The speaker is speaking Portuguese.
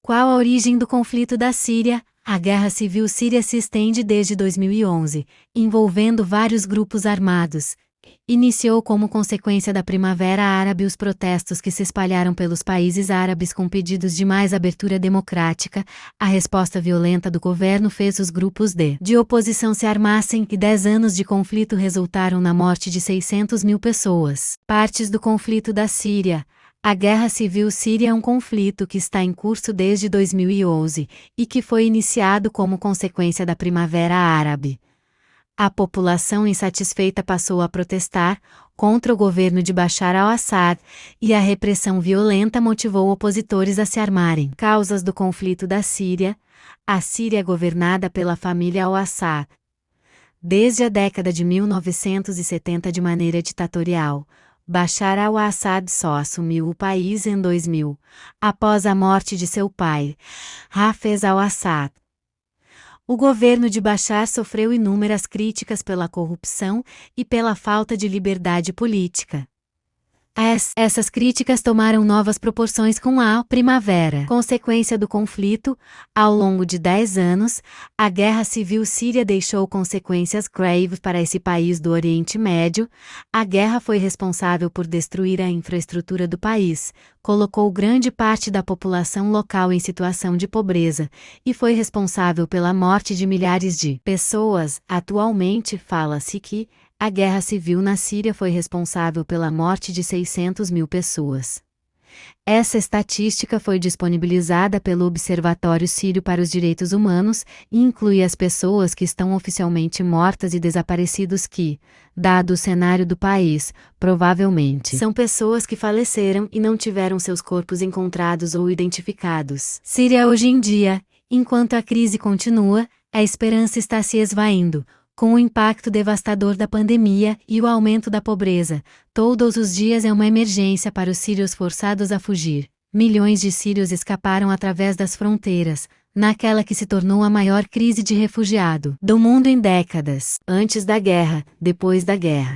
Qual a origem do conflito da Síria? A guerra civil síria se estende desde 2011, envolvendo vários grupos armados. Iniciou como consequência da Primavera Árabe os protestos que se espalharam pelos países árabes com pedidos de mais abertura democrática. A resposta violenta do governo fez os grupos de oposição se armassem e 10 anos de conflito resultaram na morte de 600 mil pessoas. Partes do conflito da Síria. A guerra civil síria é um conflito que está em curso desde 2011 e que foi iniciado como consequência da Primavera Árabe. A população insatisfeita passou a protestar contra o governo de Bashar al-Assad e a repressão violenta motivou opositores a se armarem. Causas do conflito da Síria. A Síria é governada pela família al-Assad desde a década de 1970 de maneira ditatorial. Bashar al-Assad só assumiu o país em 2000, após a morte de seu pai, Hafez al-Assad. O governo de Bashar sofreu inúmeras críticas pela corrupção e pela falta de liberdade política. Essas críticas tomaram novas proporções com a Primavera. Consequência do conflito, ao longo de 10 anos, a guerra civil síria deixou consequências graves para esse país do Oriente Médio. A guerra foi responsável por destruir a infraestrutura do país, colocou grande parte da população local em situação de pobreza, e foi responsável pela morte de milhares de pessoas. Atualmente, fala-se que a guerra civil na Síria foi responsável pela morte de 600 mil pessoas. Essa estatística foi disponibilizada pelo Observatório Sírio para os Direitos Humanos e inclui as pessoas que estão oficialmente mortas e desaparecidos que, dado o cenário do país, provavelmente são pessoas que faleceram e não tiveram seus corpos encontrados ou identificados. Síria hoje em dia, enquanto a crise continua, a esperança está se esvaindo. Com o impacto devastador da pandemia e o aumento da pobreza, todos os dias é uma emergência para os sírios forçados a fugir. Milhões de sírios escaparam através das fronteiras, naquela que se tornou a maior crise de refugiado do mundo em décadas, antes da guerra, depois da guerra.